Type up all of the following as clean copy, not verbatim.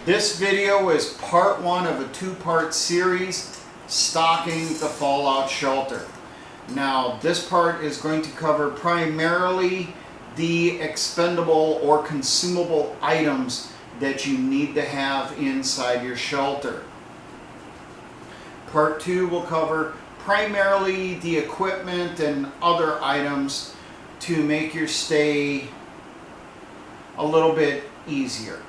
This video is part one of a two-part series, stocking the fallout shelter. Now, this part is going to cover primarily the expendable or consumable items that you need to have inside your shelter. Part two will cover primarily the equipment and other items to make your stay a little bit easier.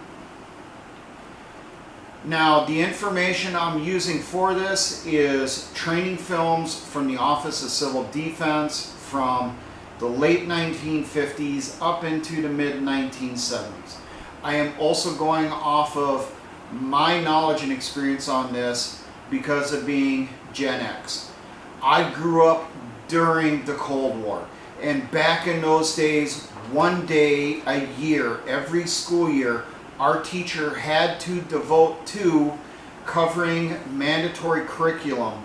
Now, the information I'm using for this is training films from the Office of Civil Defense from the late 1950s up into the mid 1970s. I am also going off of my knowledge and experience on this because of being Gen X. I grew up during the Cold War, and back in those days, one day a year, every school year, our teacher had to devote to covering mandatory curriculum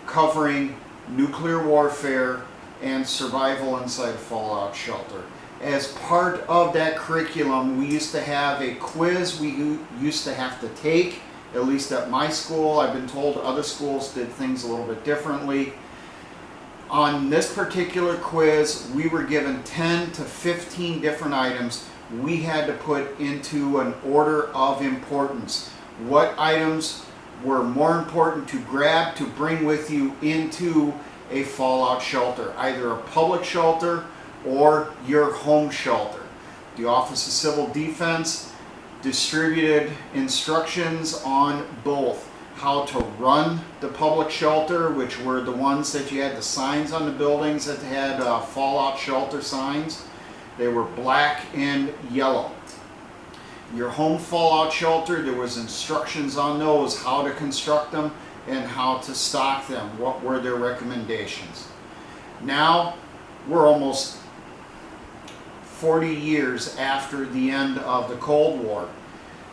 covering nuclear warfare and survival inside a fallout shelter. As part of that curriculum, we used to have a quiz we used to have to take, at least at my school. I've been told other schools did things a little bit differently. On this particular quiz, we were given 10 to 15 different items we had to put into an order of importance. What items were more important to grab to bring with you into a fallout shelter, either a public shelter or your home shelter. The Office of Civil Defense distributed instructions on both how to run the public shelter, which were the ones that you had the signs on the buildings that had fallout shelter signs. They were black and yellow. Your home fallout shelter, there was instructions on those, how to construct them and how to stock them, what were their recommendations. Now, we're almost 40 years after the end of the Cold War.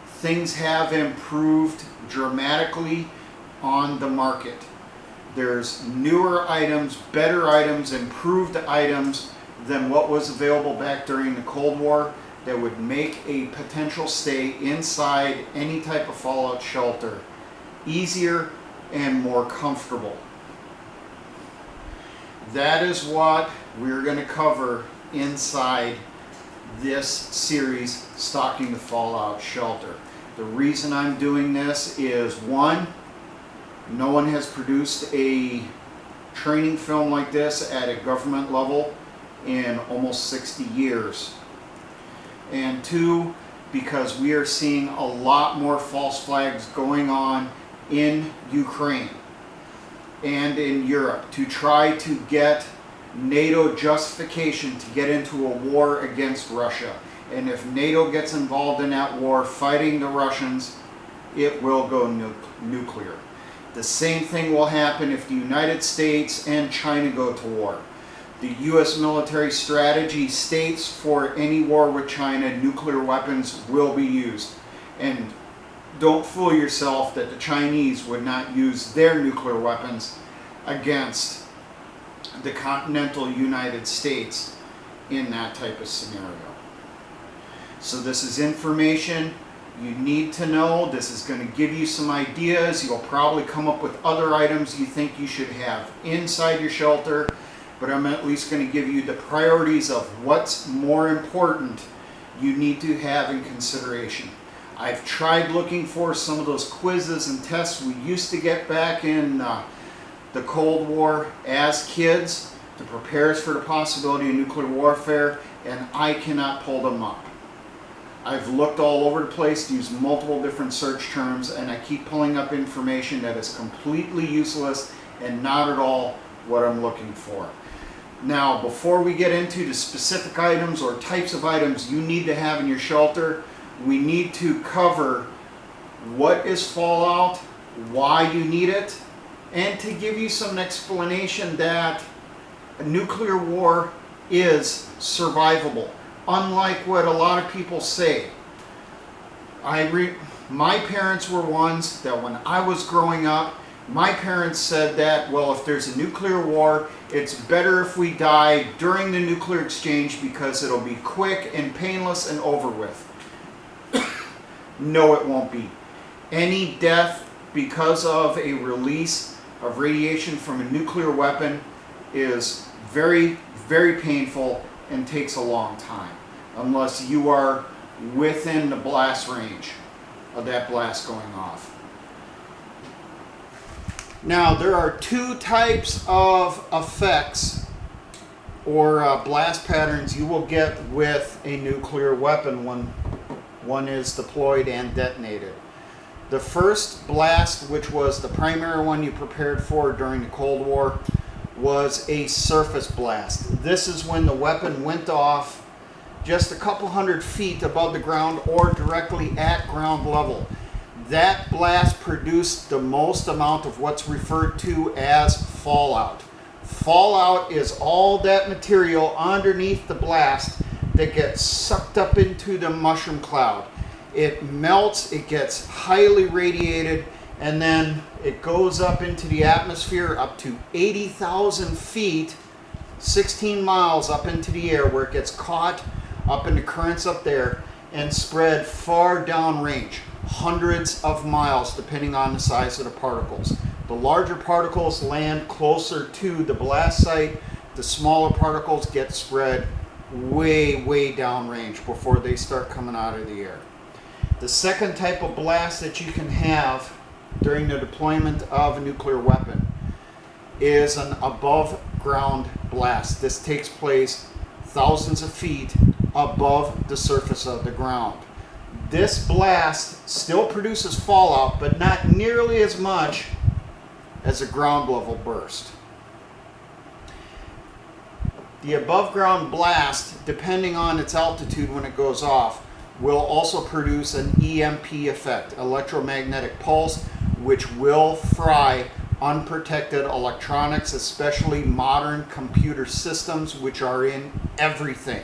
Things have improved dramatically on the market. There's newer items, better items, improved items than what was available back during the Cold War that would make a potential stay inside any type of fallout shelter easier and more comfortable. That is what we're going to cover inside this series, Stocking the Fallout Shelter. The reason I'm doing this is, one, no one has produced a training film like this at a government level in almost 60 years. And two, because we are seeing a lot more false flags going on in Ukraine and in Europe to try to get NATO justification to get into a war against Russia. And if NATO gets involved in that war fighting the Russians, it will go nuclear. The same thing will happen if the United States and China go to war. The U.S. military strategy states for any war with China, nuclear weapons will be used. And don't fool yourself that the Chinese would not use their nuclear weapons against the continental United States in that type of scenario. So this is information you need to know. This is going to give you some ideas. You'll probably come up with other items you think you should have inside your shelter, but I'm at least going to give you the priorities of what's more important you need to have in consideration. I've tried looking for some of those quizzes and tests we used to get back in the Cold War as kids to prepare us for the possibility of nuclear warfare, and I cannot pull them up. I've looked all over the place, used multiple different search terms, and I keep pulling up information that is completely useless and not at all what I'm looking for. Now, before we get into the specific items or types of items you need to have in your shelter, we need to cover what is fallout, why you need it, and to give you some explanation that a nuclear war is survivable. Unlike what a lot of people say. My parents were ones that when I was growing up, my parents said that, well, if there's a nuclear war, it's better if we die during the nuclear exchange because it'll be quick and painless and over with. No, it won't be. Any death because of a release of radiation from a nuclear weapon is very, very painful and takes a long time, unless you are within the blast range of that blast going off. Now, there are two types of effects or blast patterns you will get with a nuclear weapon when one is deployed and detonated. The first blast, which was the primary one you prepared for during the Cold War, was a surface blast. This is when the weapon went off just a couple hundred feet above the ground or directly at ground level. That blast produced the most amount of what's referred to as fallout. Fallout is all that material underneath the blast that gets sucked up into the mushroom cloud. It melts, it gets highly radiated, and then it goes up into the atmosphere up to 80,000 feet, 16 miles up into the air, where it gets caught up in the currents up there and spread far downrange, hundreds of miles depending on the size of the particles. The larger particles land closer to the blast site. The smaller particles get spread way, way downrange before they start coming out of the air. The second type of blast that you can have during the deployment of a nuclear weapon is an above ground blast. This takes place thousands of feet above the surface of the ground. This blast still produces fallout, but not nearly as much as a ground level burst. The above ground blast, depending on its altitude when it goes off, will also produce an EMP effect, electromagnetic pulse, which will fry unprotected electronics, especially modern computer systems, which are in everything.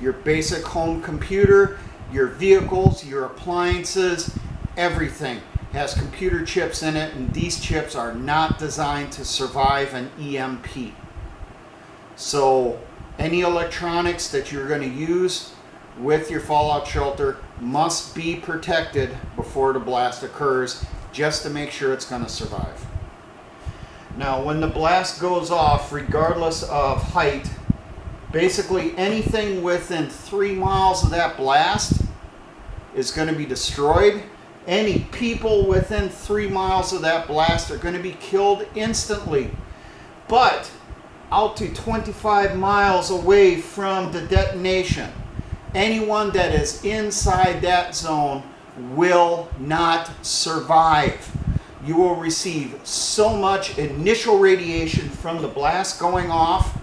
Your basic home computer, your vehicles, your appliances, everything has computer chips in it, and these chips are not designed to survive an EMP. So any electronics that you're going to use with your fallout shelter must be protected before the blast occurs, just to make sure it's going to survive. Now, when the blast goes off, regardless of height, basically anything within 3 miles of that blast is going to be destroyed. Any people within 3 miles of that blast are going to be killed instantly. But out to 25 miles away from the detonation, anyone that is inside that zone will not survive. You will receive so much initial radiation from the blast going off,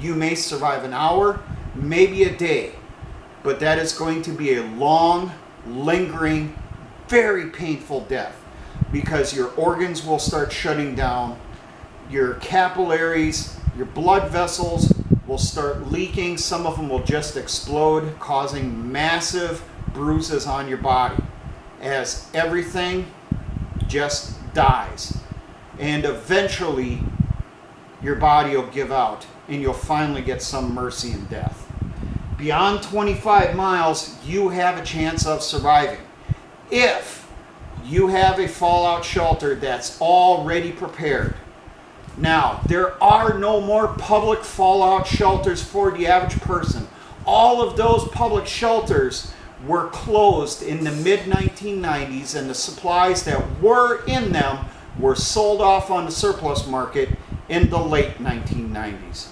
you may survive an hour, maybe a day, but that is going to be a long, lingering, very painful death, because your organs will start shutting down, your capillaries, your blood vessels will start leaking. Some of them will just explode, causing massive bruises on your body as everything just dies. And eventually your body will give out and you'll finally get some mercy in death. Beyond 25 miles, you have a chance of surviving if you have a fallout shelter that's already prepared. Now, there are no more public fallout shelters for the average person. All of those public shelters were closed in the mid-1990s, and the supplies that were in them were sold off on the surplus market in the late 1990s.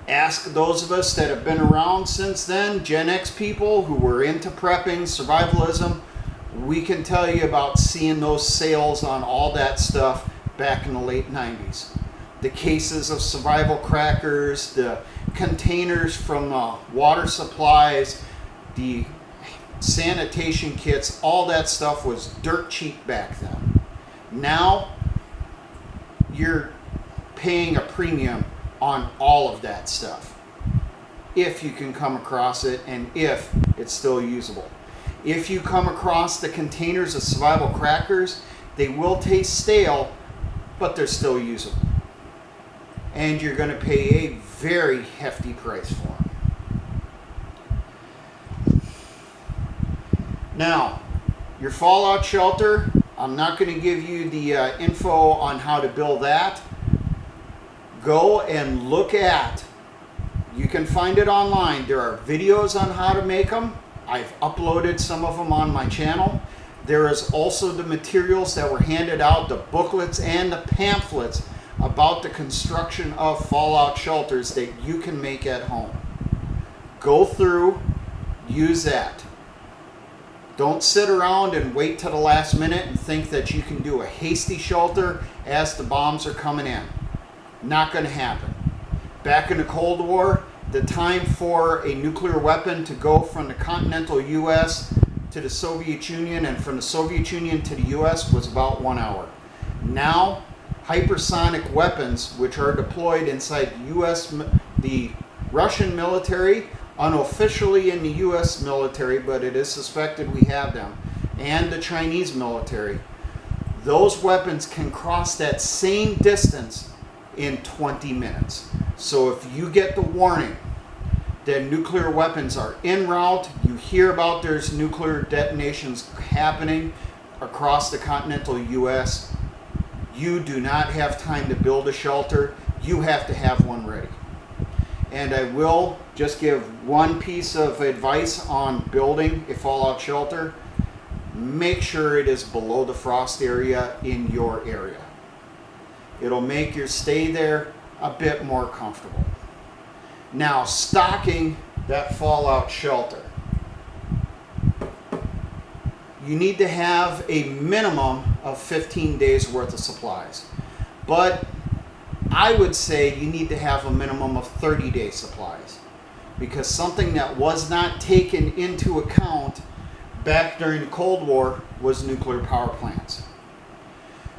Ask those of us that have been around since then, Gen X people who were into prepping, survivalism, we can tell you about seeing those sales on all that stuff back in the late 90s. The cases of survival crackers, the containers from water supplies, the sanitation kits, all that stuff was dirt cheap back then. Now, you're paying a premium on all of that stuff, if you can come across it and if it's still usable. If you come across the containers of survival crackers, they will taste stale, but they're still usable. And you're going to pay a very hefty price for them. Now, Your fallout shelter, I'm not going to give you the info on how to build that. Go and look at, you can find it online. There are videos on how to make them. I've uploaded some of them on my channel. There is also the materials that were handed out, the booklets and the pamphlets about the construction of fallout shelters that you can make at home. Go through, use that. Don't sit around and wait till the last minute and think that you can do a hasty shelter as the bombs are coming in. Not going to happen. Back in the Cold War, the time for a nuclear weapon to go from the continental US to the Soviet Union and from the Soviet Union to the US was about 1 hour. Now, hypersonic weapons, which are deployed inside the Russian military, unofficially in the US military, but it is suspected we have them, and the Chinese military, those weapons can cross that same distance in 20 minutes. So if you get the warning that nuclear weapons are en route, you hear about there's nuclear detonations happening across the continental US, you do not have time to build a shelter. You have to have one ready. And I will just give one piece of advice on building a fallout shelter. Make sure it is below the frost area in your area. It'll make your stay there a bit more comfortable. Now, stocking that fallout shelter. You need to have a minimum of 15 days worth of supplies. But I would say you need to have a minimum of 30-day supplies, because something that was not taken into account back during the Cold War was nuclear power plants.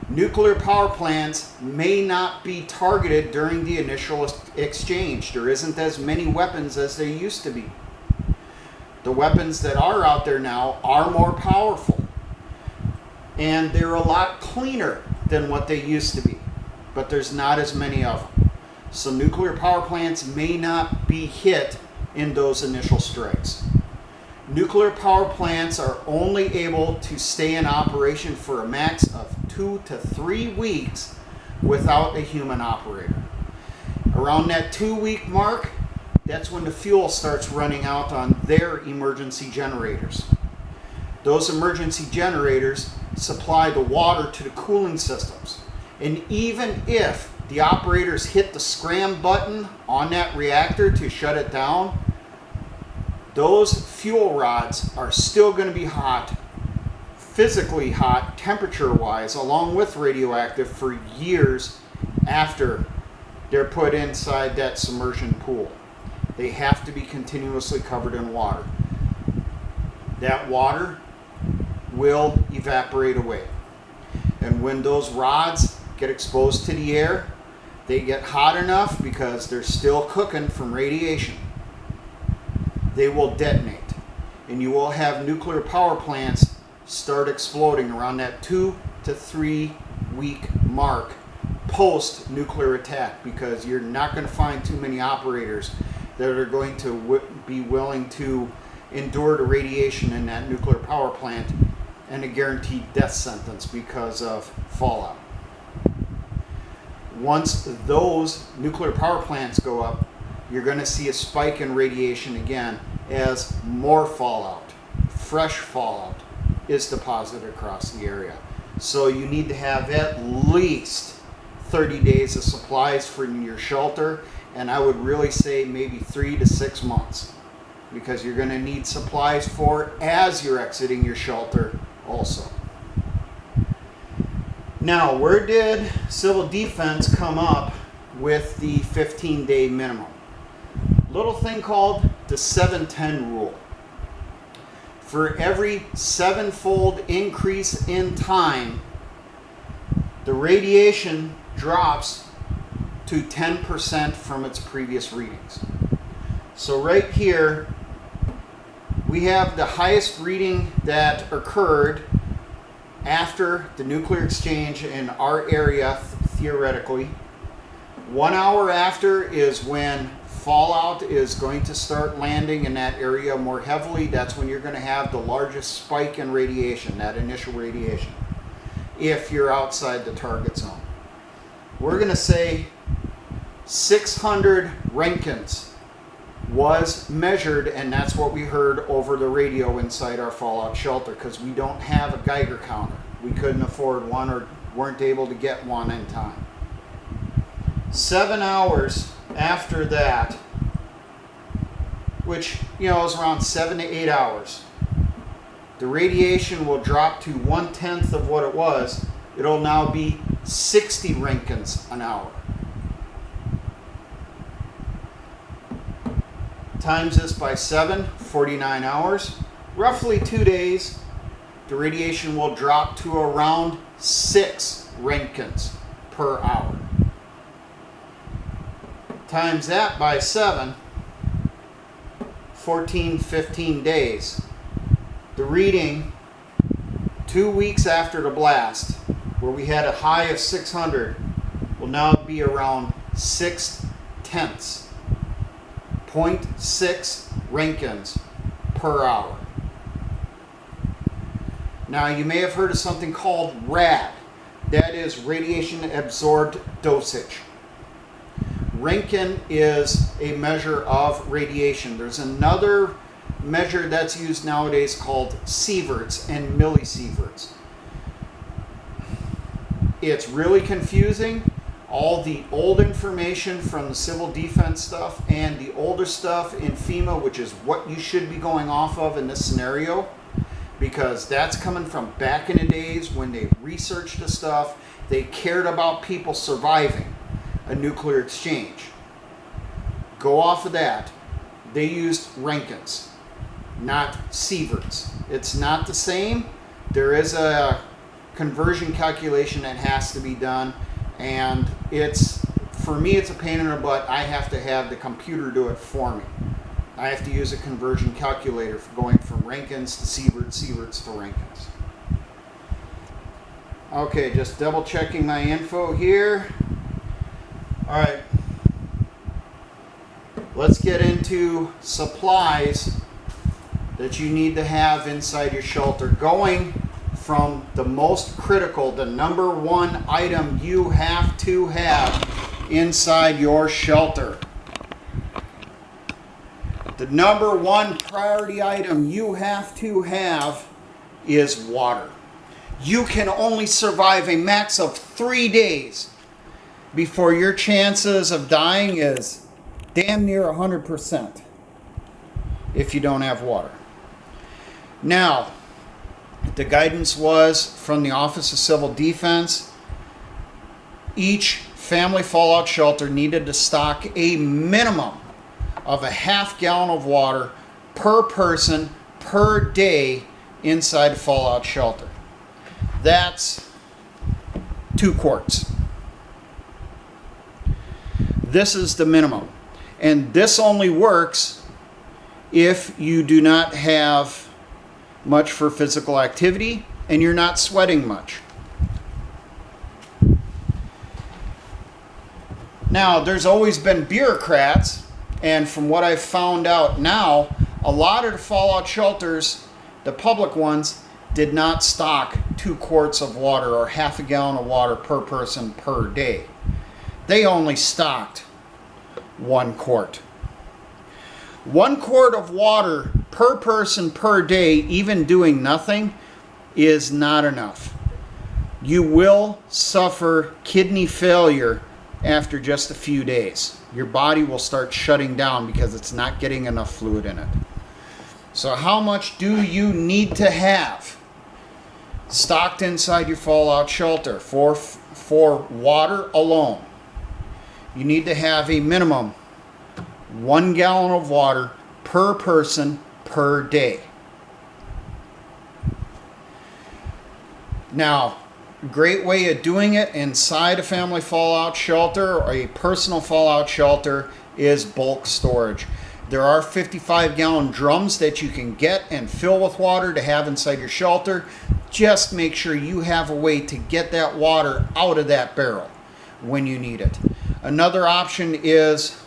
Nuclear power plants may not be targeted during the initial exchange. There isn't as many weapons as there used to be. The weapons that are out there now are more powerful, and they're a lot cleaner than what they used to be, but there's not as many of them. So nuclear power plants may not be hit in those initial strikes. Nuclear power plants are only able to stay in operation for a max of 2 to 3 weeks without a human operator. Around that 2-week mark, that's when the fuel starts running out on their emergency generators. Those emergency generators supply the water to the cooling systems. And even if the operators hit the scram button on that reactor to shut it down, those fuel rods are still going to be hot, physically hot, temperature-wise, along with radioactive for years after they're put inside that submersion pool. They have to be continuously covered in water. That water will evaporate away. And when those rods get exposed to the air, they get hot enough because they're still cooking from radiation. They will detonate. And you will have nuclear power plants start exploding around that 2 to 3 week mark post-nuclear attack, because you're not going to find too many operators that are going to be willing to endure the radiation in that nuclear power plant and a guaranteed death sentence because of fallout. Once those nuclear power plants go up, you're going to see a spike in radiation again as more fallout, fresh fallout, is deposited across the area. So you need to have at least 30 days of supplies for your shelter, and I would really say maybe 3 to 6 months, because you're going to need supplies for as you're exiting your shelter also. Now, where did Civil Defense come up with the 15-day minimum? Little thing called the 7-10 rule. For every 7-fold increase in time, the radiation drops to 10% from its previous readings. So right here, we have the highest reading that occurred after the nuclear exchange in our area, theoretically. 1 hour after is when fallout is going to start landing in that area more heavily, that's when you're going to have the largest spike in radiation, that initial radiation, if you're outside the target zone. We're going to say 600 Rankins was measured, and that's what we heard over the radio inside our fallout shelter, because we don't have a Geiger counter. We couldn't afford one or weren't able to get one in time. 7 hours after that, which is around 7 to 8 hours, the radiation will drop to 1/10 of what it was. It'll now be 60 Rankins an hour. Times this by 7, 49 hours, roughly 2 days, the radiation will drop to around 6 Rankins per hour. Times that by 7, 14, 15 days. The reading 2 weeks after the blast, where we had a high of 600, will now be around 6/10. 0.6 Rankins per hour. Now, you may have heard of something called RAD. That is radiation absorbed dosage. Rankin is a measure of radiation. There's another measure that's used nowadays called sieverts and millisieverts. It's really confusing. All the old information from the civil defense stuff and the older stuff in FEMA, which is what you should be going off of in this scenario, because that's coming from back in the days when they researched the stuff. They cared about people surviving a nuclear exchange. Go off of that. They used Rankins, not sieverts. It's not the same. There is a conversion calculation that has to be done, and for me it's a pain in the butt. I have to have the computer do it for me. I have to use a conversion calculator for going from Rankins to sieverts, sieverts to Rankins. Okay, just double checking my info here. All right, let's get into supplies that you need to have inside your shelter. Going from the most critical, the number one item you have to have inside your shelter. The number one priority item you have to have is water. You can only survive a max of 3 days before your chances of dying is damn near 100% if you don't have water. Now, the guidance was from the Office of Civil Defense. Each family fallout shelter needed to stock a minimum of a half gallon of water per person per day inside a fallout shelter. That's 2 quarts. This is the minimum. And this only works if you do not have much for physical activity and you're not sweating much. Now, there's always been bureaucrats, and from what I've found out now, a lot of the fallout shelters, the public ones, did not stock 2 quarts of water or half a gallon of water per person per day. They only stocked 1 quart. 1 quart of water per person per day, even doing nothing, is not enough. You will suffer kidney failure after just a few days. Your body will start shutting down because it's not getting enough fluid in it. So how much do you need to have stocked inside your fallout shelter for water alone? You need to have a minimum 1 gallon of water per person per day. Now, a great way of doing it inside a family fallout shelter or a personal fallout shelter is bulk storage. There are 55-gallon drums that you can get and fill with water to have inside your shelter. Just make sure you have a way to get that water out of that barrel when you need it. Another option is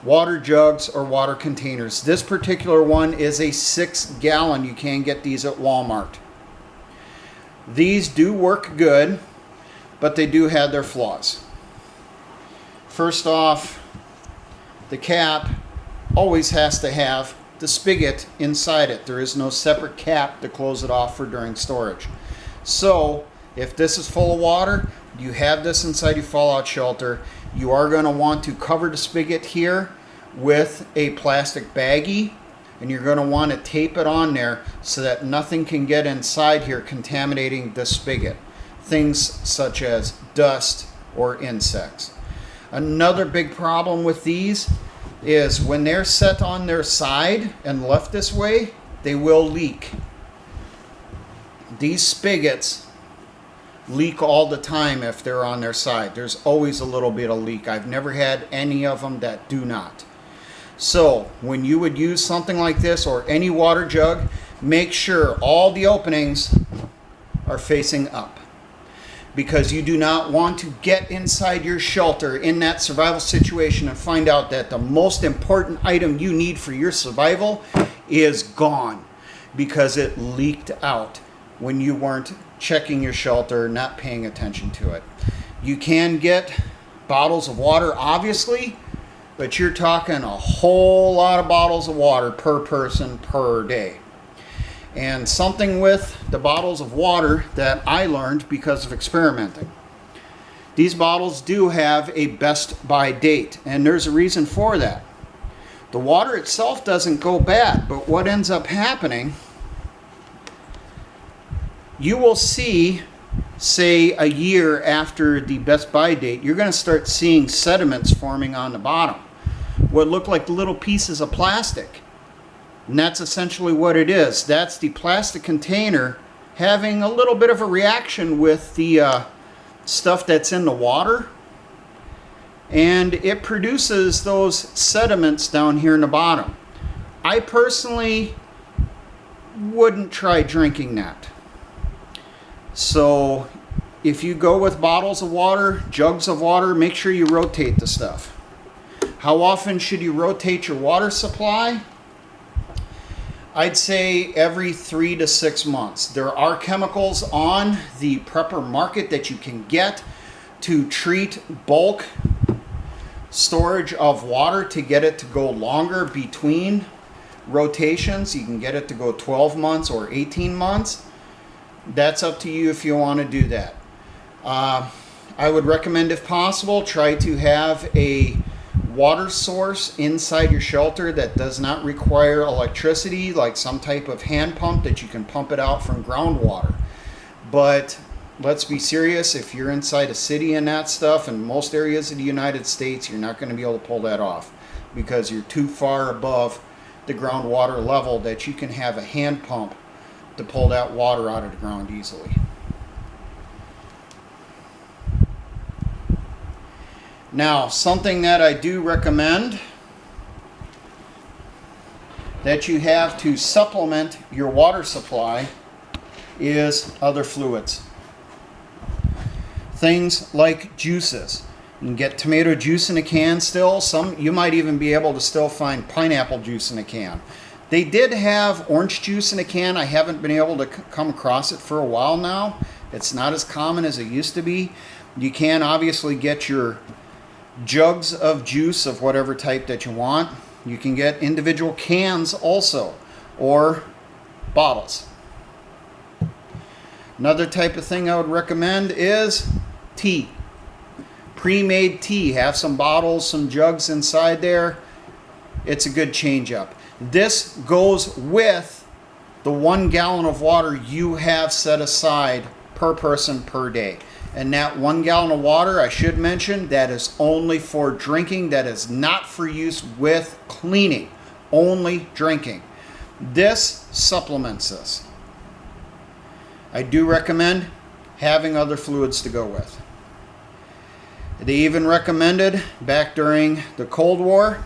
water jugs or water containers. This particular one is a 6-gallon. You can get these at Walmart. These do work good, but they do have their flaws. First off, the cap always has to have the spigot inside it. There is no separate cap to close it off for during storage. So if this is full of water, you have this inside your fallout shelter, you are going to want to cover the spigot here with a plastic baggie, and you're going to want to tape it on there so that nothing can get inside here contaminating the spigot. Things such as dust or insects. Another big problem with these is when they're set on their side and left this way, they will leak. These spigots leak all the time if they're on their side. There's always a little bit of leak. I've never had any of them that do not. So when you would use something like this or any water jug, make sure all the openings are facing up, because you do not want to get inside your shelter in that survival situation and find out that the most important item you need for your survival is gone because it leaked out when you weren't checking your shelter, not paying attention to it. You can get bottles of water, obviously, but you're talking a whole lot of bottles of water per person per day. And something with the bottles of water that I learned because of experimenting. These bottles do have a best by date, and there's a reason for that. The water itself doesn't go bad, but what ends up happening, you will see, say a year after the best by date, you're going to start seeing sediments forming on the bottom. What look like little pieces of plastic. And that's essentially what it is. That's the plastic container having a little bit of a reaction with the stuff that's in the water. And it produces those sediments down here in the bottom. I personally wouldn't try drinking that. So if you go with bottles of water, jugs of water, make sure you rotate the stuff. How often should you rotate your water supply? I'd say every 3 to 6 months. There are chemicals on the prepper market that you can get to treat bulk storage of water to get it to go longer between rotations. You can get it to go 12 months or 18 months. That's up to you if you want to do that. I would recommend, if possible, try to have a water source inside your shelter that does not require electricity, like some type of hand pump that you can pump it out from groundwater. But let's be serious, if you're inside a city and that stuff, in most areas of the United States, you're not going to be able to pull that off because you're too far above the groundwater level that you can have a hand pump to pull that water out of the ground easily. Now, something that I do recommend that you have to supplement your water supply is other fluids. Things like juices. You can get tomato juice in a can still. You might even be able to still find pineapple juice in a can. They did have orange juice in a can. I haven't been able to come across it for a while now. It's not as common as it used to be. You can obviously get your jugs of juice of whatever type that you want. You can get individual cans also, or bottles. Another type of thing I would recommend is tea. Pre-made tea. Have some bottles, some jugs inside there. It's a good change up. This goes with the 1 gallon of water you have set aside per person per day. And that 1 gallon of water, I should mention, that is only for drinking. That is not for use with cleaning. Only drinking. This supplements this. I do recommend having other fluids to go with. They even recommended, back during the Cold War,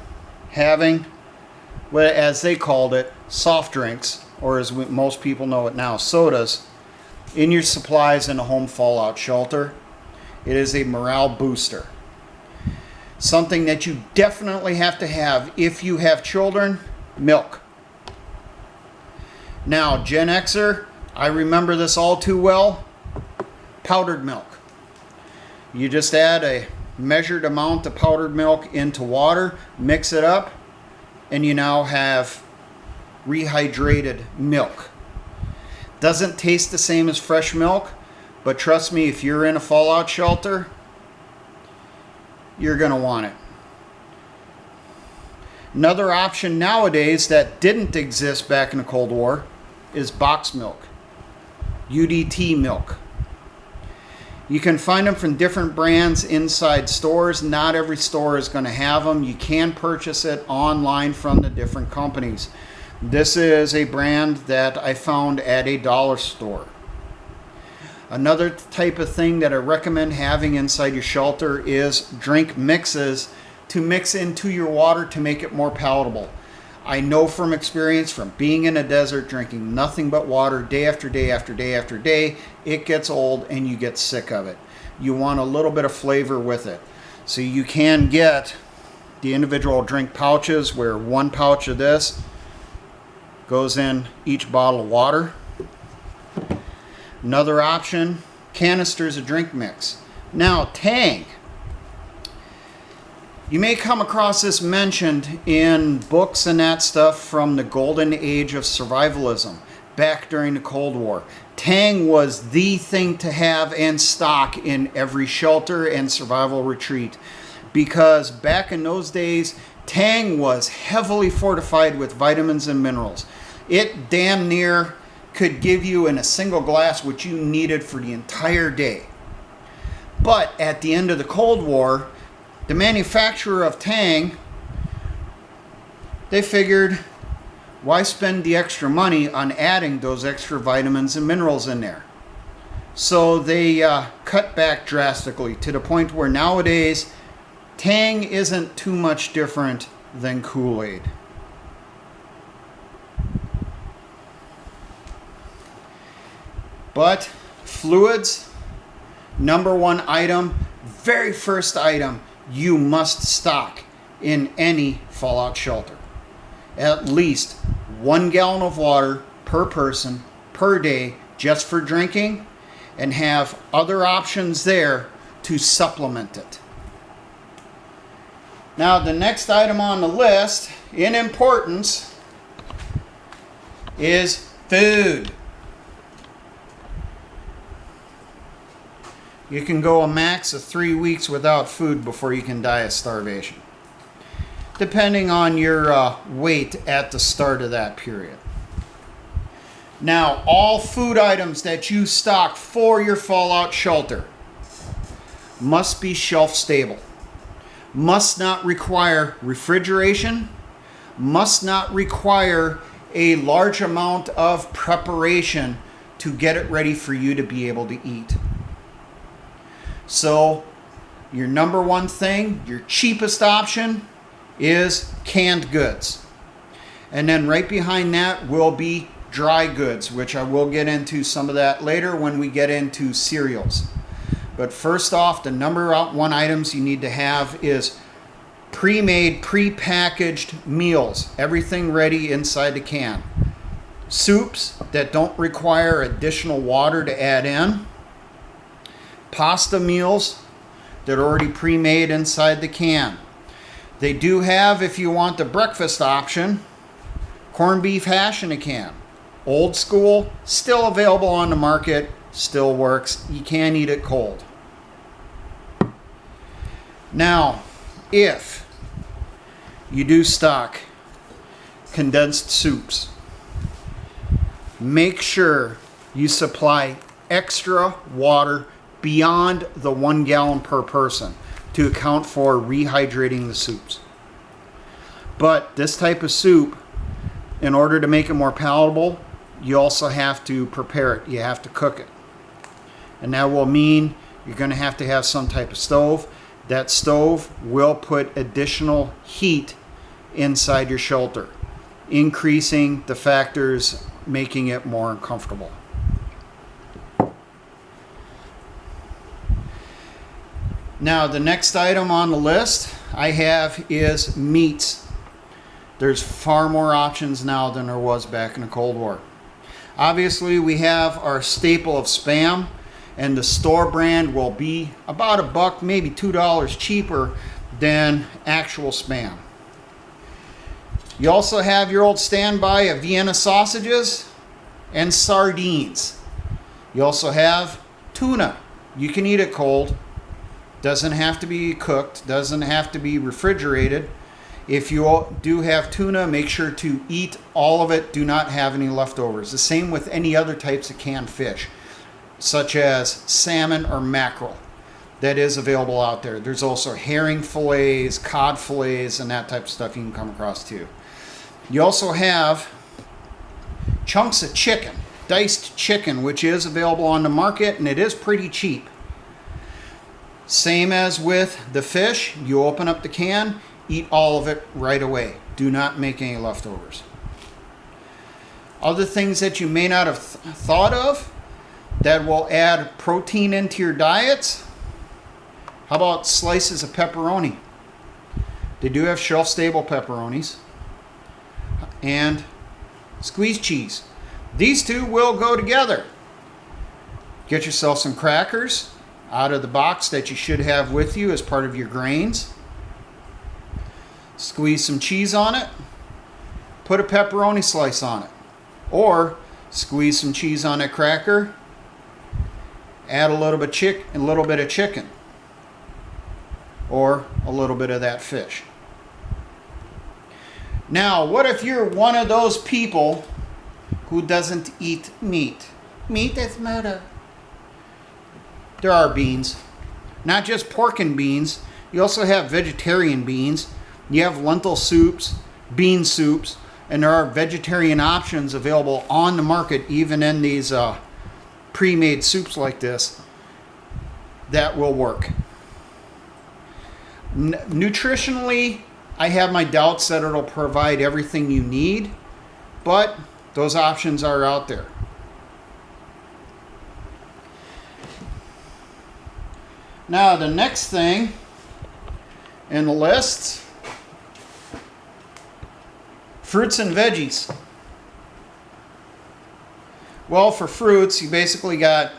having, as they called it, soft drinks, or as most people know it now, sodas, in your supplies in a home fallout shelter. It is a morale booster. Something that you definitely have to have if you have children, milk. Now, Gen Xer, I remember this all too well, powdered milk. You just add a measured amount of powdered milk into water, mix it up, and you now have rehydrated milk. Doesn't taste the same as fresh milk, but trust me, if you're in a fallout shelter, you're going to want it. Another option nowadays that didn't exist back in the Cold War is box milk, UDT milk. You can find them from different brands inside stores. Not every store is going to have them. You can purchase it online from the different companies. This is a brand that I found at a dollar store. Another type of thing that I recommend having inside your shelter is drink mixes to mix into your water to make it more palatable. I know from experience, from being in a desert, drinking nothing but water day after day after day after day, it gets old and you get sick of it. You want a little bit of flavor with it. So you can get the individual drink pouches where one pouch of this goes in each bottle of water. Another option, canisters of drink mix. Now, Tang. You may come across this mentioned in books and that stuff from the golden age of survivalism back during the Cold War. Tang was the thing to have and stock in every shelter and survival retreat, because back in those days, Tang was heavily fortified with vitamins and minerals. It damn near could give you in a single glass what you needed for the entire day. But at the end of the Cold War, the manufacturer of Tang, they figured, why spend the extra money on adding those extra vitamins and minerals in there? So they cut back drastically to the point where nowadays Tang isn't too much different than Kool-Aid. But fluids, number one item, very first item you must stock in any fallout shelter. At least 1 gallon of water per person per day just for drinking, and have other options there to supplement it. Now, the next item on the list in importance is food. You can go a max of 3 weeks without food before you can die of starvation, depending on your weight at the start of that period. Now, all food items that you stock for your fallout shelter must be shelf stable, must not require refrigeration, must not require a large amount of preparation to get it ready for you to be able to eat. So, your number one thing, your cheapest option is canned goods. And then right behind that will be dry goods, which I will get into some of that later when we get into cereals. But first off, the number one items you need to have is pre-made, pre-packaged meals. Everything ready inside the can. Soups that don't require additional water to add in. Pasta meals that are already pre-made inside the can. They do have, if you want the breakfast option, corned beef hash in a can. Old school, still available on the market, still works. You can eat it cold. Now, if you do stock condensed soups, make sure you supply extra water beyond the 1 gallon per person to account for rehydrating the soups. But this type of soup, in order to make it more palatable, you also have to prepare it. You have to cook it. And that will mean you're going to have some type of stove. That stove will put additional heat inside your shelter, increasing the factors making it more uncomfortable. Now, the next item on the list, I have is meats. There's far more options now than there was back in the Cold War. Obviously, we have our staple of Spam, and the store brand will be about $1, maybe $2 cheaper than actual Spam. You also have your old standby of Vienna sausages and sardines. You also have tuna. You can eat it cold. Doesn't have to be cooked. Doesn't have to be refrigerated. If you do have tuna, make sure to eat all of it. Do not have any leftovers. The same with any other types of canned fish, such as salmon or mackerel. That is available out there. There's also herring fillets, cod fillets, and that type of stuff you can come across too. You also have chunks of chicken, diced chicken, which is available on the market, and it is pretty cheap. Same as with the fish, you open up the can, eat all of it right away. Do not make any leftovers. Other things that you may not have thought of that will add protein into your diets. How about slices of pepperoni? They do have shelf-stable pepperonis. And squeezed cheese. These two will go together. Get yourself some crackers out of the box that you should have with you as part of your grains. Squeeze some cheese on it. Put a pepperoni slice on it. Or squeeze some cheese on a cracker. Add a little bit of chicken. Or a little bit of that fish. Now, what if you're one of those people who doesn't eat meat? Meat is murder. There are beans. Not just pork and beans. You also have vegetarian beans. You have lentil soups, bean soups, and there are vegetarian options available on the market, even in these pre-made soups like this, that will work. Nutritionally, I have my doubts that it'll provide everything you need, but those options are out there. Now, the next thing in the list, fruits and veggies. Well, for fruits, you basically got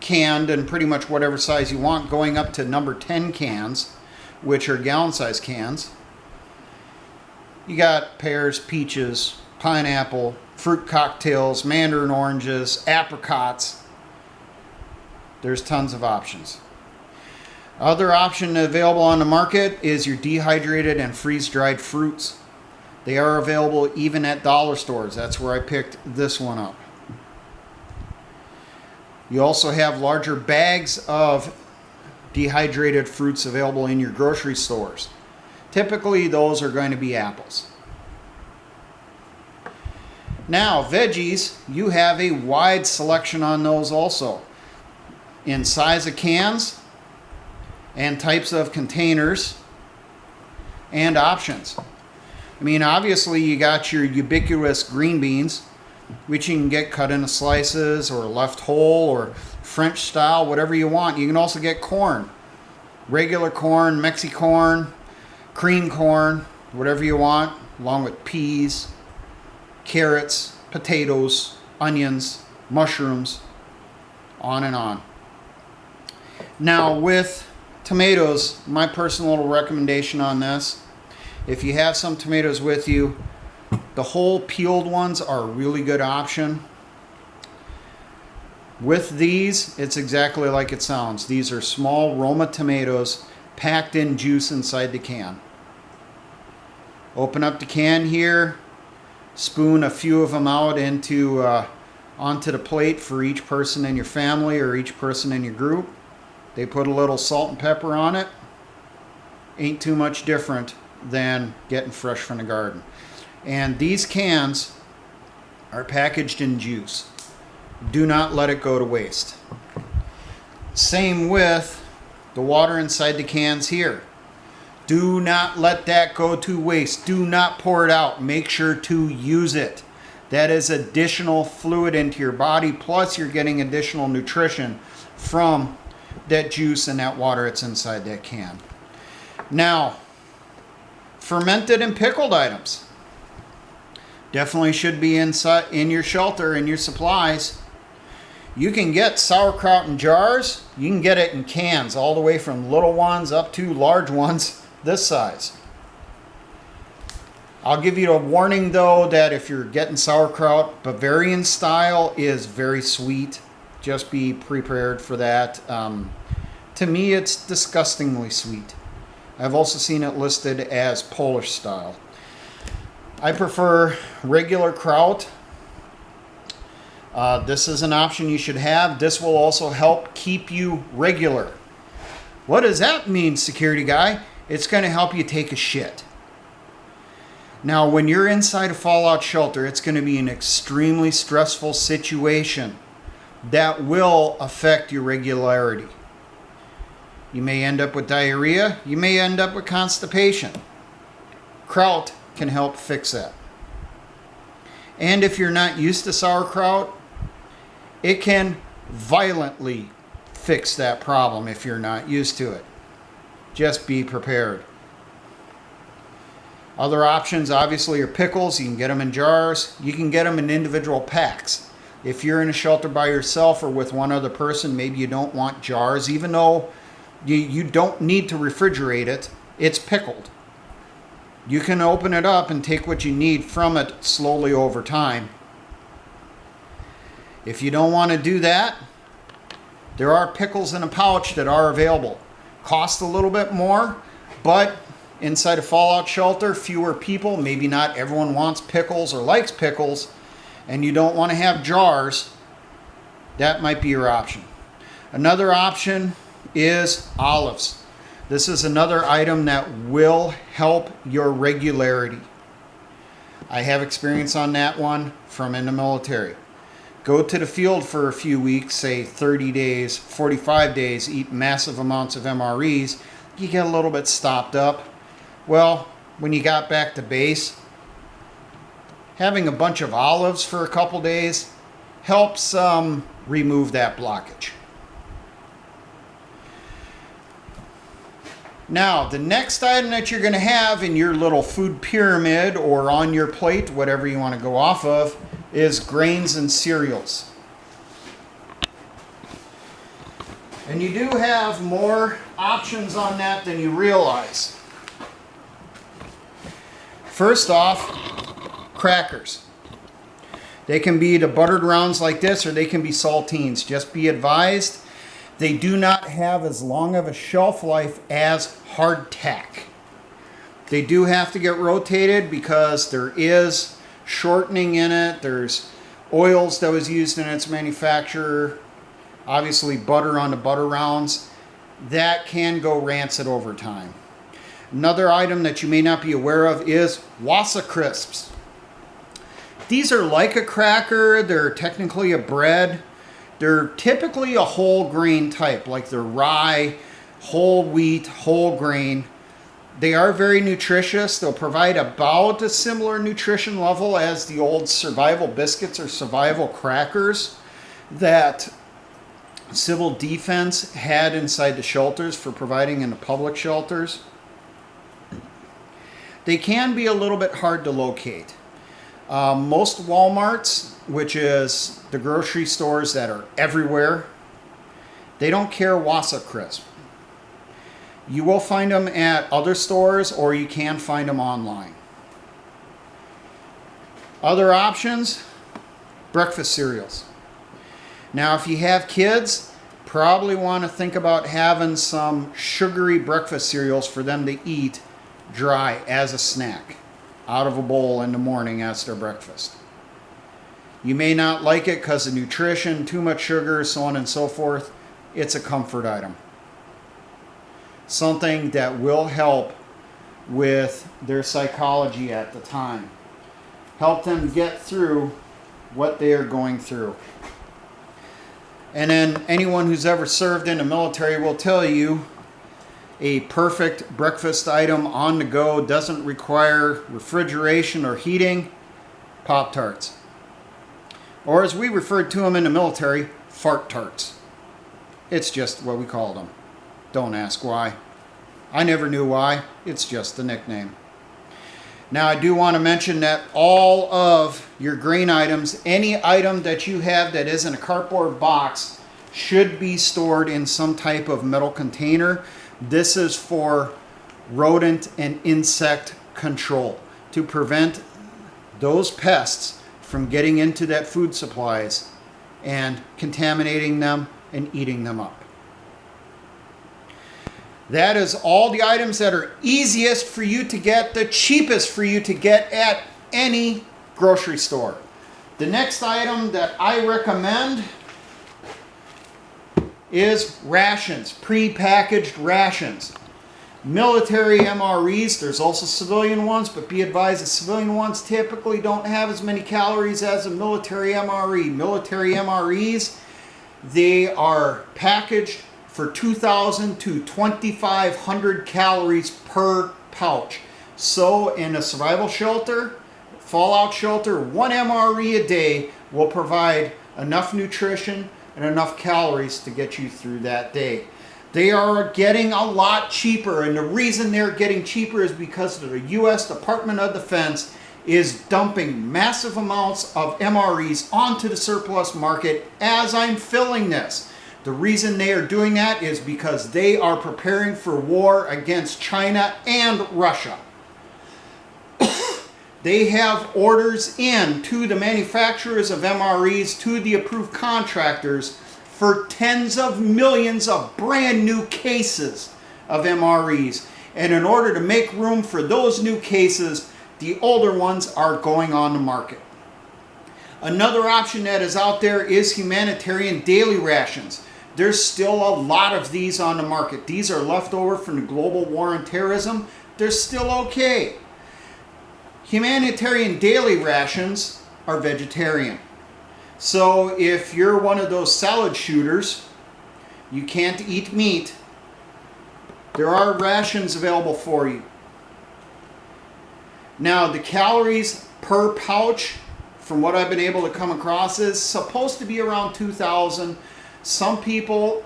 canned and pretty much whatever size you want, going up to number 10 cans, which are gallon-sized cans. You got pears, peaches, pineapple, fruit cocktails, mandarin oranges, apricots. There's tons of options. Other option available on the market is your dehydrated and freeze-dried fruits. They are available even at dollar stores. That's where I picked this one up. You also have larger bags of dehydrated fruits available in your grocery stores. Typically, those are going to be apples. Now, veggies, you have a wide selection on those also, in size of cans and types of containers and options. I mean, obviously, you got your ubiquitous green beans, which you can get cut into slices or left whole or French style, whatever you want. You can also get corn, regular corn, Mexicorn, cream corn, whatever you want, along with peas, carrots, potatoes, onions, mushrooms, on and on. Now, with tomatoes, my personal little recommendation on this, if you have some tomatoes with you, the whole peeled ones are a really good option. With these, it's exactly like it sounds. These are small Roma tomatoes packed in juice inside the can. Open up the can here, spoon a few of them out onto the plate for each person in your family or each person in your group. They put a little salt and pepper on it. Ain't too much different than getting fresh from the garden. And these cans are packaged in juice. Do not let it go to waste. Same with the water inside the cans here. Do not let that go to waste. Do not pour it out. Make sure to use it. That is additional fluid into your body, plus you're getting additional nutrition from that juice and that water that's inside that can. Now, fermented and pickled items. Definitely should be inside in your shelter, in your supplies. You can get sauerkraut in jars. You can get it in cans, all the way from little ones up to large ones this size. I'll give you a warning though that if you're getting sauerkraut, Bavarian style is very sweet. Just be prepared for that. To me, it's disgustingly sweet. I've also seen it listed as Polish style. I prefer regular kraut. This is an option you should have. This will also help keep you regular. What does that mean, security guy? It's going to help you take a shit. Now, when you're inside a fallout shelter, it's going to be an extremely stressful situation that will affect your regularity. You may end up with diarrhea. You may end up with constipation. Kraut can help fix that. And if you're not used to sauerkraut, it can violently fix that problem if you're not used to it. Just be prepared. Other options obviously are pickles. You can get them in jars. You can get them in individual packs. If you're in a shelter by yourself or with one other person, maybe you don't want jars, even though you don't need to refrigerate it. It's pickled. You can open it up and take what you need from it slowly over time. If you don't want to do that, there are pickles in a pouch that are available. Cost a little bit more, but inside a fallout shelter, fewer people, maybe not everyone wants pickles or likes pickles, and you don't want to have jars, that might be your option. Another option is olives. This is another item that will help your regularity. I have experience on that one from in the military. Go to the field for a few weeks, say 30 days, 45 days, eat massive amounts of MREs, you get a little bit stopped up. Well, when you got back to base, having a bunch of olives for a couple days helps remove that blockage. Now, the next item that you're going to have in your little food pyramid or on your plate, whatever you want to go off of, is grains and cereals. And you do have more options on that than you realize. First off, crackers. They can be the buttered rounds like this, or they can be saltines. Just be advised, they do not have as long of a shelf life as hardtack. They do have to get rotated because there is shortening in it. There's oils that was used in its manufacture. Obviously butter on the butter rounds. That can go rancid over time. Another item that you may not be aware of is Wassa crisps. These are like a cracker. They're technically a bread. They're typically a whole grain type, like the rye, whole wheat, whole grain. They are very nutritious. They'll provide about a similar nutrition level as the old survival biscuits or survival crackers that civil defense had inside the shelters for providing in the public shelters. They can be a little bit hard to locate. Most Walmarts, which is the grocery stores that are everywhere, they don't carry Wassa crisp. You will find them at other stores, or you can find them online. Other options, breakfast cereals. Now, if you have kids, probably want to think about having some sugary breakfast cereals for them to eat dry as a snack out of a bowl in the morning as their breakfast. You may not like it because of nutrition, too much sugar, so on and so forth. It's a comfort item. Something that will help with their psychology at the time. Help them get through what they are going through. And then anyone who's ever served in the military will tell you a perfect breakfast item on the go doesn't require refrigeration or heating. Pop-Tarts. Or as we referred to them in the military, fart tarts. It's just what we called them. Don't ask why. I never knew why. It's just the nickname. Now I do want to mention that all of your grain items, any item that you have that is in a cardboard box, should be stored in some type of metal container. This is for rodent and insect control, to prevent those pests from getting into that food supplies and contaminating them and eating them up. That is all the items that are easiest for you to get, the cheapest for you to get at any grocery store. The next item that I recommend is rations, pre-packaged rations. Military MREs, there's also civilian ones, but be advised the civilian ones typically don't have as many calories as a military MRE. Military MREs, they are packaged for 2,000 to 2,500 calories per pouch. So in a survival shelter, fallout shelter, 1 MRE a day will provide enough nutrition and enough calories to get you through that day. They are getting a lot cheaper, and the reason they're getting cheaper is because the U.S. Department of Defense is dumping massive amounts of MREs onto the surplus market as I'm filling this. The reason they are doing that is because they are preparing for war against China and Russia. They have orders in to the manufacturers of MREs, to the approved contractors, for tens of millions of brand new cases of MREs. And in order to make room for those new cases, the older ones are going on the market. Another option that is out there is humanitarian daily rations. There's still a lot of these on the market. These are left over from the global war on terrorism. They're still okay. Humanitarian daily rations are vegetarian. So if you're one of those salad shooters, you can't eat meat, there are rations available for you. Now the calories per pouch, from what I've been able to come across, is supposed to be around 2,000. Some people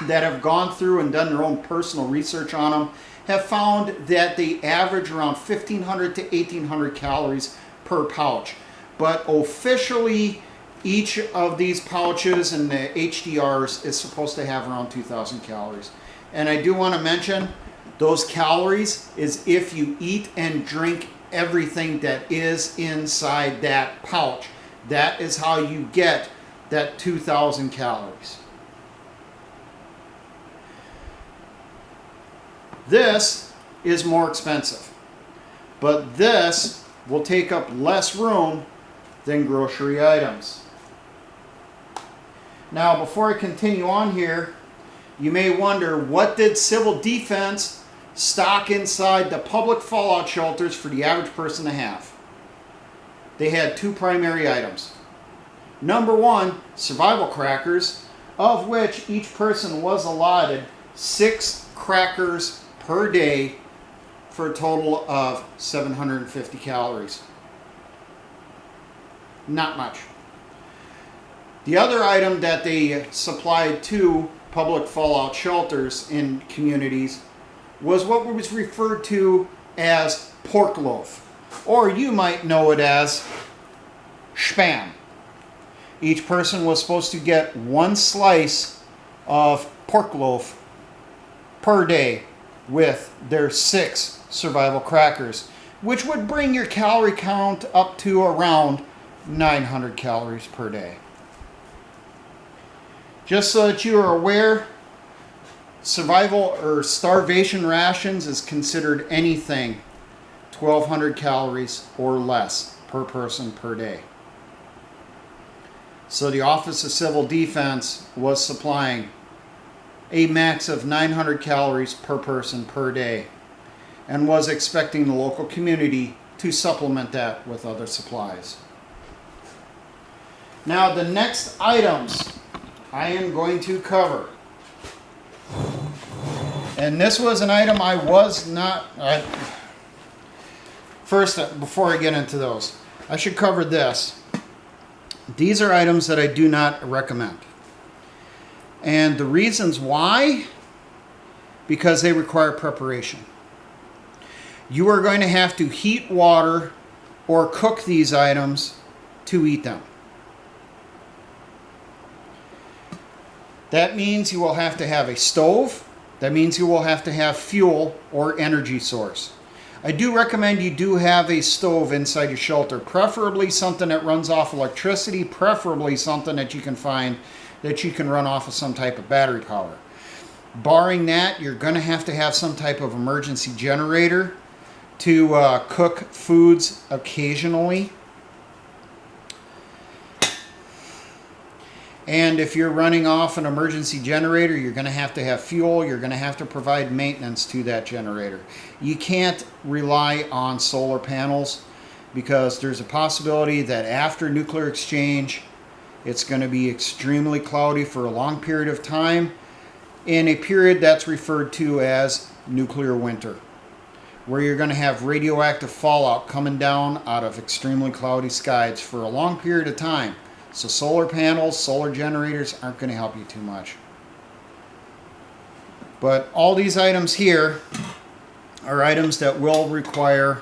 that have gone through and done their own personal research on them have found that they average around 1,500 to 1,800 calories per pouch. But officially, each of these pouches and the HDRs is supposed to have around 2,000 calories. And I do want to mention, those calories is if you eat and drink everything that is inside that pouch. That is how you get that 2,000 calories. This is more expensive, but this will take up less room than grocery items. Now, before I continue on here, you may wonder, what did civil defense stock inside the public fallout shelters for the average person to have? They had 2 primary items. Number 1, survival crackers, of which each person was allotted 6 crackers per day for a total of 750 calories. Not much. The other item that they supplied to public fallout shelters in communities was what was referred to as pork loaf, or you might know it as spam. Each person was supposed to get 1 slice of pork loaf per day with their 6 survival crackers, which would bring your calorie count up to around 900 calories per day. Just so that you are aware, survival or starvation rations is considered anything 1,200 calories or less per person per day. So the Office of Civil Defense was supplying a max of 900 calories per person per day and was expecting the local community to supplement that with other supplies. Now the next items I am going to cover, and this was an item I was not, first, before I get into those, I should cover this. These are items that I do not recommend. And the reasons why, because they require preparation. you are going to have to heat water or cook these items to eat them. That means you will have to have a stove. That means you will have to have fuel or energy source. I do recommend you do have a stove inside your shelter, preferably something that runs off electricity, preferably something that you can find that you can run off of some type of battery power. Barring that, you're going to have some type of emergency generator to cook foods occasionally. And if you're running off an emergency generator, you're going to have fuel. You're going to have to provide maintenance to that generator. You can't rely on solar panels because there's a possibility that after nuclear exchange, it's going to be extremely cloudy for a long period of time in a period that's referred to as nuclear winter, where you're going to have radioactive fallout coming down out of extremely cloudy skies for a long period of time. So solar panels, solar generators aren't going to help you too much. But all these items here are items that will require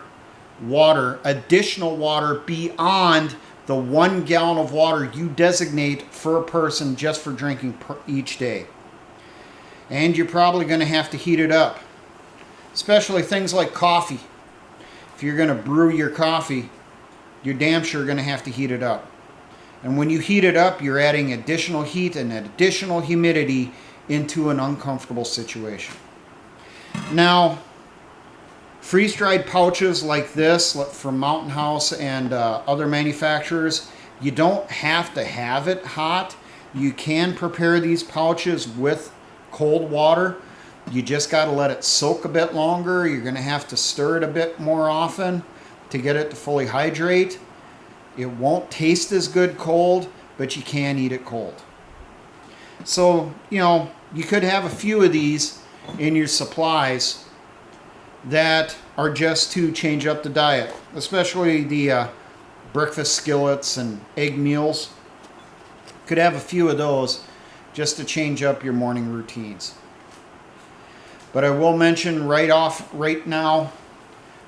water, additional water beyond the 1 gallon of water you designate for a person just for drinking each day. And you're probably going to have to heat it up, especially things like coffee. If you're going to brew your coffee, you're damn sure going to have to heat it up. And when you heat it up, you're adding additional heat and additional humidity into an uncomfortable situation. Now, freeze-dried pouches like this from Mountain House and other manufacturers, you don't have to have it hot. You can prepare these pouches with cold water. You just got to let it soak a bit longer. You're going to have to stir it a bit more often to get it to fully hydrate. It won't taste as good cold, but you can eat it cold. So, you could have a few of these in your supplies that are just to change up the diet, especially the breakfast skillets and egg meals. Could have a few of those just to change up your morning routines. But I will mention right now,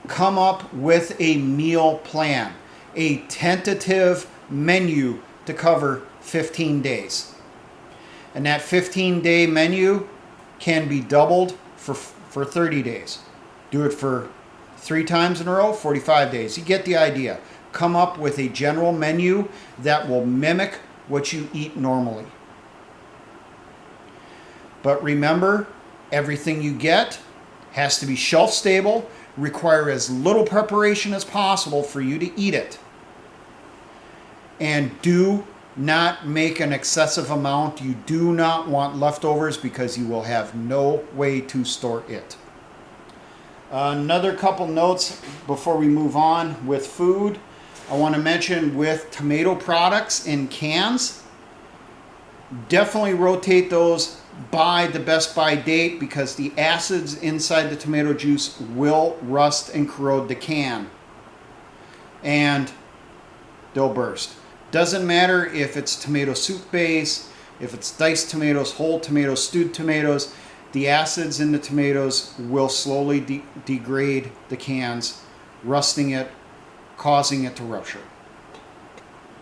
come up with a meal plan. A tentative menu to cover 15 days. And that 15-day menu can be doubled for 30 days. Do it for 3 times in a row, 45 days. You get the idea. Come up with a general menu that will mimic what you eat normally. But remember, everything you get has to be shelf stable, require as little preparation as possible for you to eat it. And do not make an excessive amount. You do not want leftovers because you will have no way to store it. Another couple notes before we move on with food. I want to mention with tomato products in cans, definitely rotate those by the best by date because the acids inside the tomato juice will rust and corrode the can and they'll burst. Doesn't matter if it's tomato soup base, if it's diced tomatoes, whole tomatoes, stewed tomatoes, the acids in the tomatoes will slowly degrade the cans, rusting it, causing it to rupture.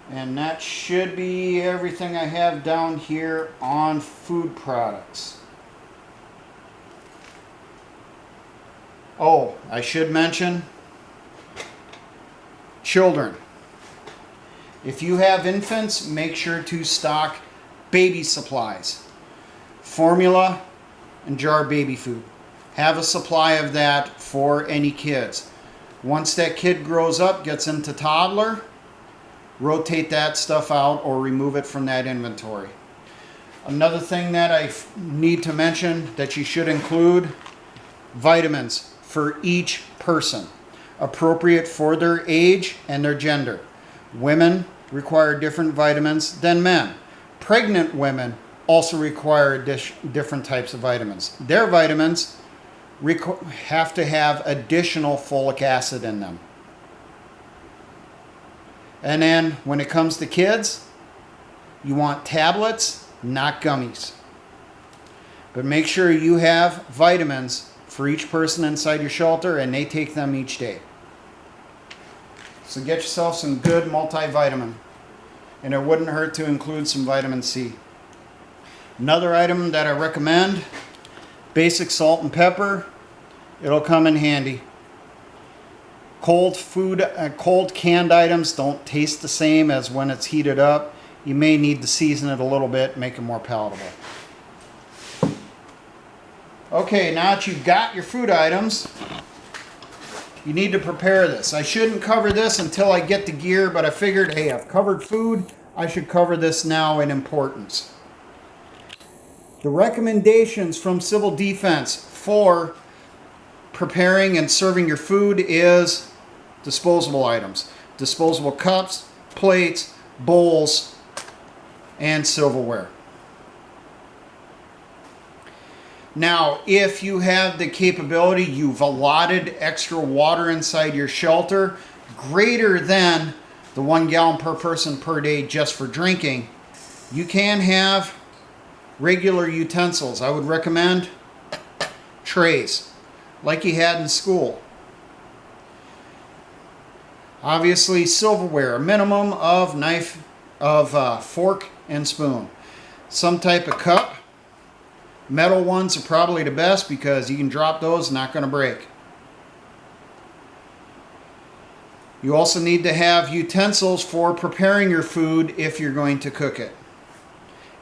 And that should be everything I have down here on food products. Oh, I should mention children. If you have infants, make sure to stock baby supplies, formula, and jar baby food. Have a supply of that for any kids. Once that kid grows up, gets into toddler, rotate that stuff out or remove it from that inventory. Another thing that I need to mention that you should include, vitamins for each person, appropriate for their age and their gender. Women require different vitamins than men. Pregnant women also require different types of vitamins. Their vitamins have to have additional folic acid in them. And then when it comes to kids, you want tablets, not gummies. But make sure you have vitamins for each person inside your shelter, and they take them each day. So get yourself some good multivitamin, and it wouldn't hurt to include some vitamin C. Another item that I recommend, basic salt and pepper. It'll come in handy. Cold food, cold canned items don't taste the same as when it's heated up. You may need to season it a little bit, make it more palatable. Okay, now that you've got your food items, you need to prepare this. I shouldn't cover this until I get the gear, but I figured, hey, I've covered food, I should cover this now in importance. The recommendations from Civil Defense for preparing and serving your food is disposable items. Disposable cups, plates, bowls, and silverware. Now, if you have the capability, you've allotted extra water inside your shelter, greater than the 1 gallon per person per day just for drinking, you can have regular utensils. I would recommend trays, like you had in school. Obviously, silverware, a minimum of fork and spoon. Some type of cup. Metal ones are probably the best because you can drop those, not going to break. You also need to have utensils for preparing your food if you're going to cook it.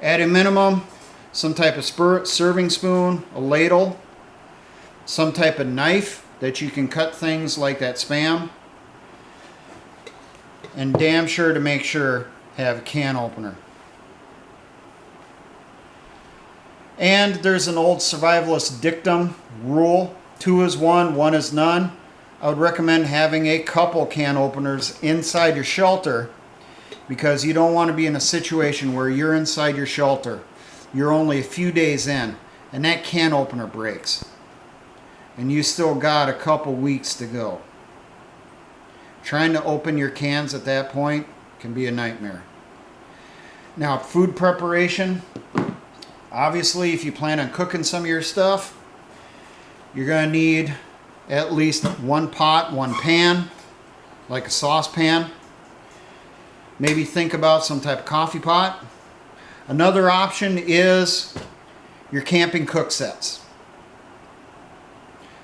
At a minimum, some type of serving spoon, a ladle, some type of knife that you can cut things like that Spam, and damn sure to make sure have a can opener. And there's an old survivalist dictum rule, 2 is 1, 1 is none. I would recommend having a couple can openers inside your shelter, because you don't want to be in a situation where you're inside your shelter, you're only a few days in, and that can opener breaks, and you still got a couple weeks to go. Trying to open your cans at that point can be a nightmare. Now, food preparation. Obviously, if you plan on cooking some of your stuff, you're going to need at least 1 pot, 1 pan, like a saucepan. Maybe think about some type of coffee pot. Another option is your camping cook sets.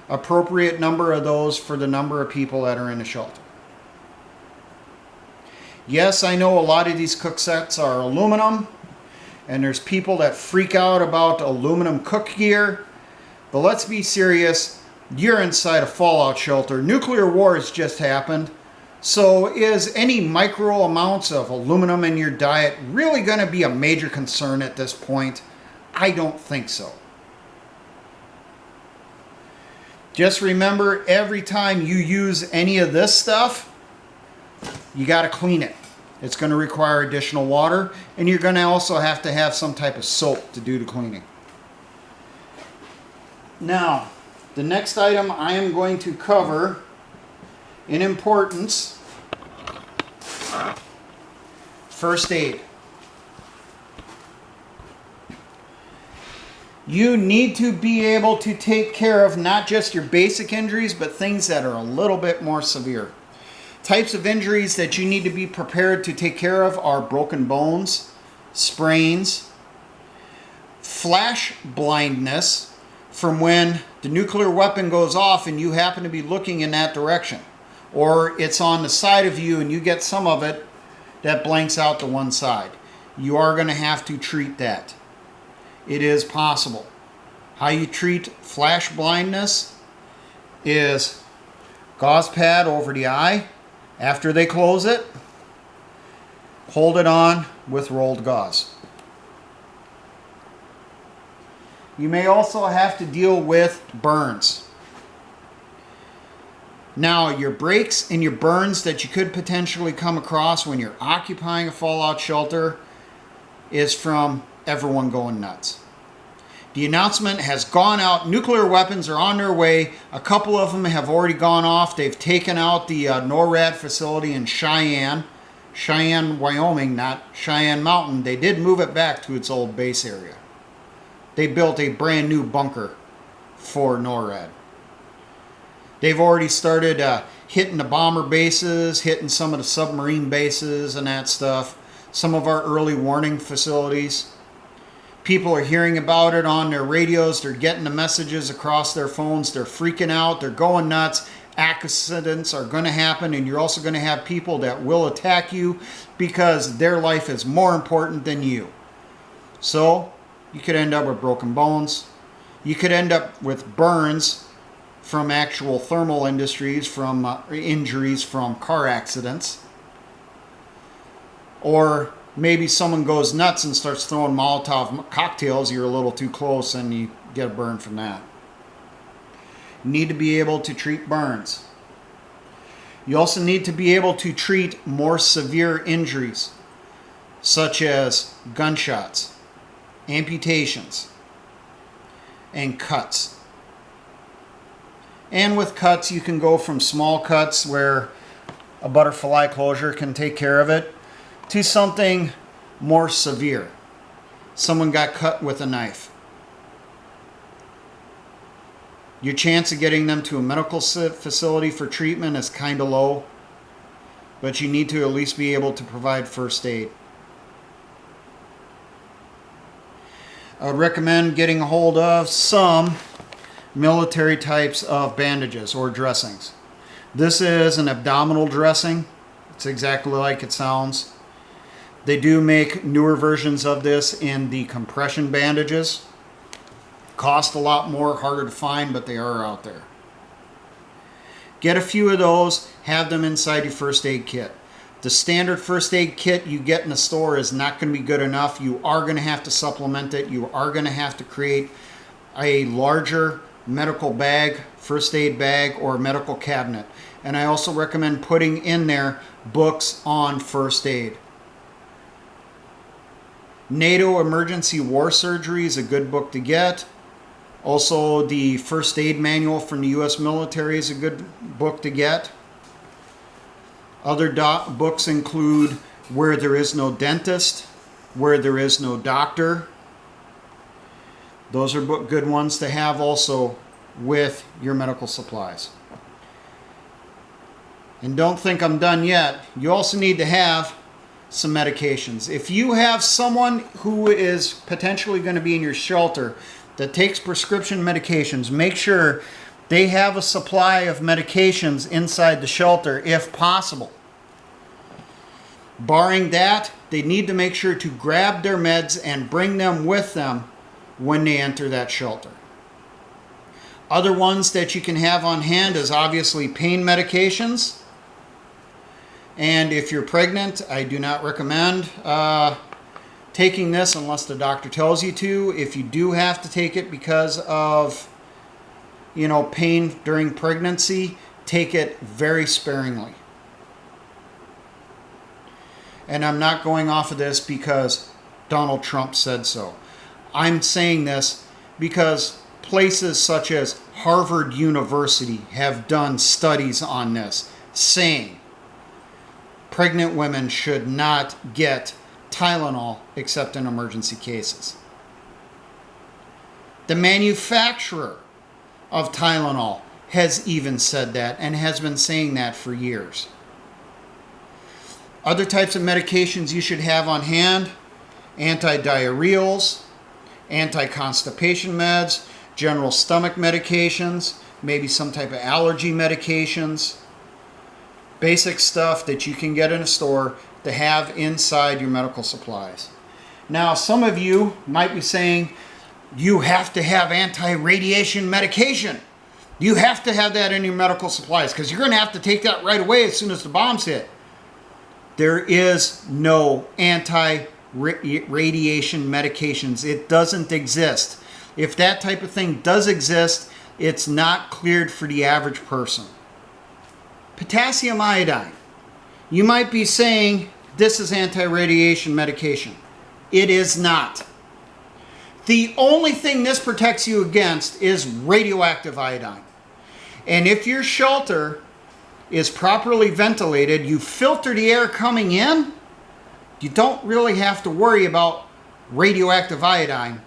Appropriate number of those for the number of people that are in the shelter. Yes, I know a lot of these cook sets are aluminum, and there's people that freak out about aluminum cook gear, but let's be serious, you're inside a fallout shelter. Nuclear war has just happened, so is any micro amounts of aluminum in your diet really going to be a major concern at this point? I don't think so. Just remember, every time you use any of this stuff, you got to clean it. It's going to require additional water, and you're going to also have to have some type of soap to do the cleaning. Now, the next item I am going to cover in importance, first aid. You need to be able to take care of not just your basic injuries, but things that are a little bit more severe. Types of injuries that you need to be prepared to take care of are broken bones, sprains, flash blindness from when the nuclear weapon goes off and you happen to be looking in that direction, or it's on the side of you and you get some of it that blanks out to one side. You are going to have to treat that. It is possible. How you treat flash blindness is gauze pad over the eye. After they close it, hold it on with rolled gauze. You may also have to deal with burns. Now, your breaks and your burns that you could potentially come across when you're occupying a fallout shelter is from everyone going nuts. The announcement has gone out. Nuclear weapons are on their way. A couple of them have already gone off. They've taken out the NORAD facility in Cheyenne, Wyoming, not Cheyenne Mountain. They did move it back to its old base area. They built a brand new bunker for NORAD. They've already started hitting the bomber bases, hitting some of the submarine bases and that stuff. Some of our early warning facilities. People are hearing about it on their radios. They're getting the messages across their phones. They're freaking out. They're going nuts. Accidents are going to happen, and you're also going to have people that will attack you because their life is more important than you. So you could end up with broken bones. You could end up with burns from actual thermal industries, from injuries from car accidents. Or maybe someone goes nuts and starts throwing Molotov cocktails. You're a little too close and you get a burn from that. You need to be able to treat burns. You also need to be able to treat more severe injuries, such as gunshots, amputations, and cuts. And with cuts, you can go from small cuts where a butterfly closure can take care of it, to something more severe. Someone got cut with a knife. Your chance of getting them to a medical facility for treatment is kind of low, but you need to at least be able to provide first aid. I would recommend getting a hold of some military types of bandages or dressings. This is an abdominal dressing. It's exactly like it sounds. They do make newer versions of this in the compression bandages. Cost a lot more, harder to find, but they are out there. Get a few of those, have them inside your first aid kit. The standard first aid kit you get in the store is not going to be good enough. You are going to have to supplement it. You are going to have to create a larger medical bag, first aid bag, or medical cabinet. And I also recommend putting in there books on first aid. NATO Emergency War Surgery is a good book to get. Also, the First Aid Manual from the U.S. military is a good book to get. Other books include Where There Is No Dentist, Where There Is No Doctor. Those are good ones to have also with your medical supplies. And don't think I'm done yet. You also need to have some medications. If you have someone who is potentially going to be in your shelter that takes prescription medications, make sure they have a supply of medications inside the shelter if possible. Barring that, they need to make sure to grab their meds and bring them with them when they enter that shelter. Other ones that you can have on hand is obviously pain medications. And if you're pregnant, I do not recommend taking this unless the doctor tells you to. If you do have to take it because of, pain during pregnancy, take it very sparingly. And I'm not going off of this because Donald Trump said so. I'm saying this because places such as Harvard University have done studies on this, saying pregnant women should not get Tylenol except in emergency cases. The manufacturer of Tylenol has even said that and has been saying that for years. Other types of medications you should have on hand: antidiarrheals, anti-constipation meds, general stomach medications, maybe some type of allergy medications. Basic stuff that you can get in a store to have inside your medical supplies. Now, some of you might be saying, you have to have anti-radiation medication. You have to have that in your medical supplies because you're going to have to take that right away as soon as the bombs hit. There is no anti-radiation medications. It doesn't exist. If that type of thing does exist, it's not cleared for the average person. Potassium iodine. You might be saying this is anti-radiation medication. It is not. The only thing this protects you against is radioactive iodine. And if your shelter is properly ventilated, you filter the air coming in, you don't really have to worry about radioactive iodine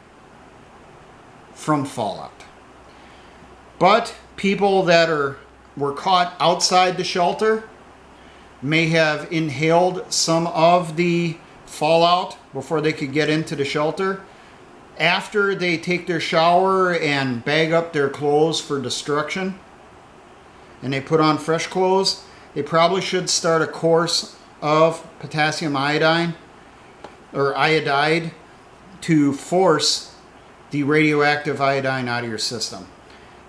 from fallout. But people that are were caught outside the shelter may have inhaled some of the fallout before they could get into the shelter. After they take their shower and bag up their clothes for destruction, and they put on fresh clothes, they probably should start a course of potassium iodine or iodide to force the radioactive iodine out of your system.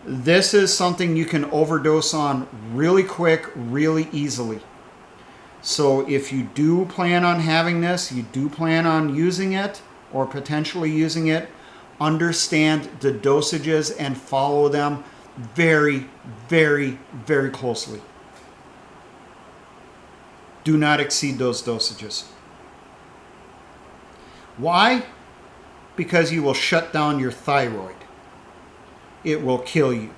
This is something you can overdose on really quick, really easily. So if you do plan on having this, you do plan on using it or potentially using it, understand the dosages and follow them very, very, very closely. Do not exceed those dosages. Why? Because you will shut down your thyroid. It will kill you.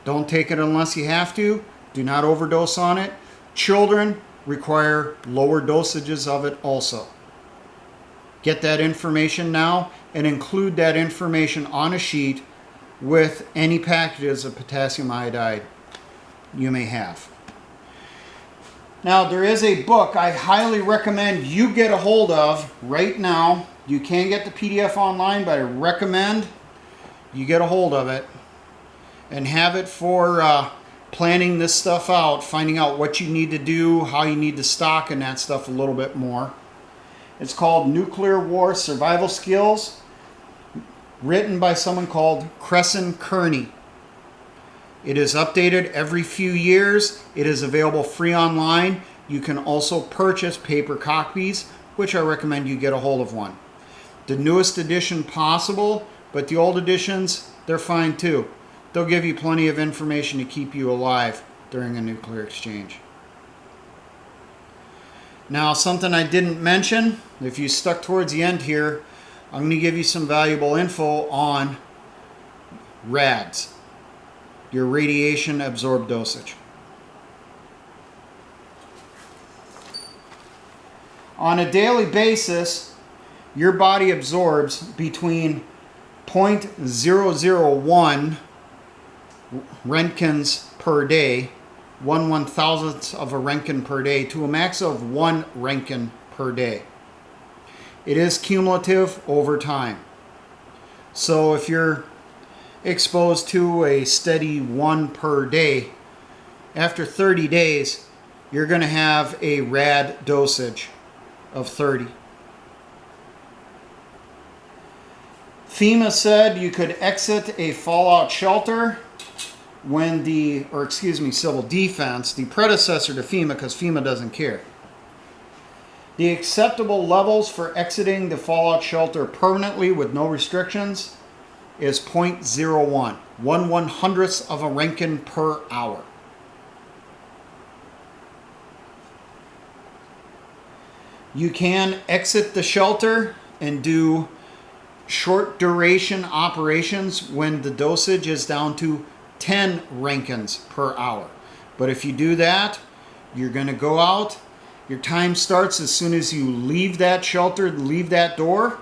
Don't take it unless you have to. Do not overdose on it. Children require lower dosages of it also. Get that information now and include that information on a sheet with any packages of potassium iodide you may have. Now, there is a book I highly recommend you get a hold of right now. You can get the PDF online, but I recommend you get a hold of it and have it for planning this stuff out, finding out what you need to do, how you need to stock and that stuff a little bit more. It's called Nuclear War Survival Skills, written by someone called Crescent Kearney. It is updated every few years. It is available free online. You can also purchase paper copies, which I recommend you get a hold of one. The newest edition possible, but the old editions, they're fine too. They'll give you plenty of information to keep you alive during a nuclear exchange. Now, something I didn't mention, if you stuck towards the end here, I'm going to give you some valuable info on RADS, your radiation absorbed dosage. On a daily basis, your body absorbs between 0.001 Roentgens per day, 1/1000th of a Roentgen per day, to a max of 1 Roentgen per day. It is cumulative over time. So if you're exposed to a steady 1 per day, after 30 days, you're going to have a RAD dosage of 30. FEMA said you could exit a fallout shelter when Civil Defense, the predecessor to FEMA, because FEMA doesn't care. The acceptable levels for exiting the fallout shelter permanently with no restrictions is 0.01, 1/100th of a Roentgen per hour. You can exit the shelter and do short duration operations when the dosage is down to 10 Roentgens per hour. But if you do that, you're going to go out. Your time starts as soon as you leave that shelter, leave that door.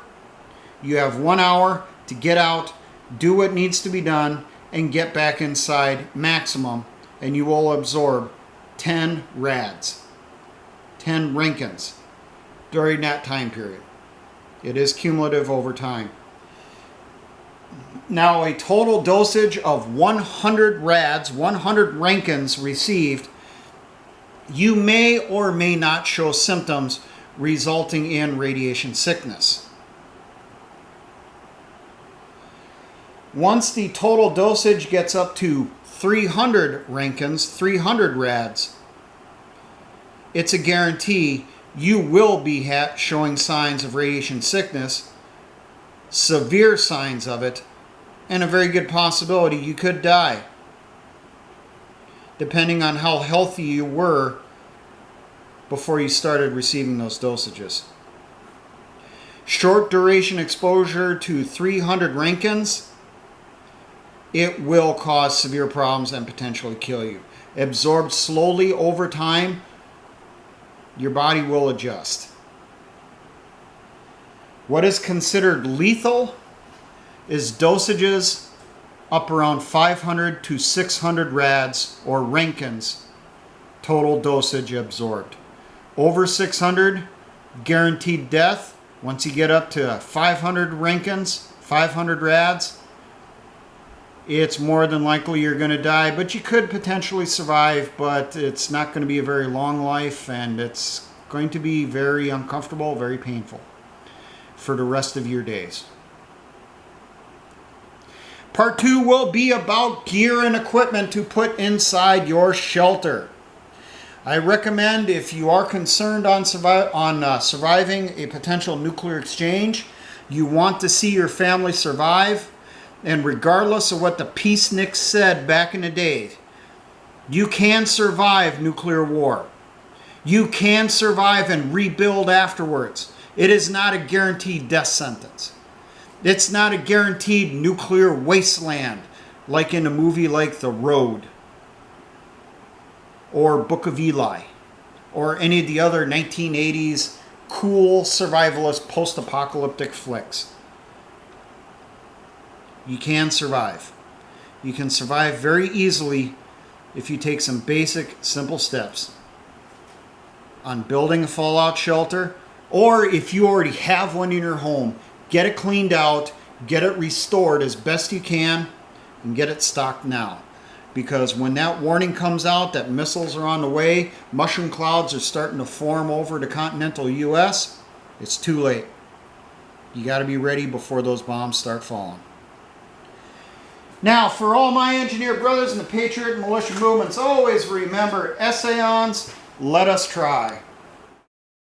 You have 1 hour to get out, do what needs to be done, and get back inside maximum, and you will absorb 10 RADs, 10 Roentgens during that time period. It is cumulative over time. Now, a total dosage of 100 RADs, 100 Roentgens received, you may or may not show symptoms resulting in radiation sickness. Once the total dosage gets up to 300 Roentgens, 300 RADs, it's a guarantee you will be showing signs of radiation sickness, severe signs of it, and a very good possibility you could die, depending on how healthy you were before you started receiving those dosages. Short duration exposure to 300 Roentgens, it will cause severe problems and potentially kill you. Absorbed slowly over time, your body will adjust. What is considered lethal is dosages up around 500 to 600 rads or Rankins total dosage absorbed. Over 600, guaranteed death. Once you get up to 500 Rankins, 500 rads, it's more than likely you're going to die, but you could potentially survive, but it's not going to be a very long life, and it's going to be very uncomfortable, very painful for the rest of your days. Part 2 will be about gear and equipment to put inside your shelter. I recommend, if you are concerned on surviving a potential nuclear exchange, you want to see your family survive, and regardless of what the peaceniks said back in the day, you can survive nuclear war. You can survive and rebuild afterwards. It is not a guaranteed death sentence. It's not a guaranteed nuclear wasteland like in a movie like The Road or Book of Eli or any of the other 1980s cool survivalist post-apocalyptic flicks. You can survive. You can survive very easily if you take some basic, simple steps on building a fallout shelter, or if you already have one in your home, get it cleaned out, get it restored as best you can, and get it stocked now. Because when that warning comes out that missiles are on the way, mushroom clouds are starting to form over the continental U.S., it's too late. You got to be ready before those bombs start falling. Now, for all my engineer brothers in the Patriot and militia movements, always remember, Essayons, let us try.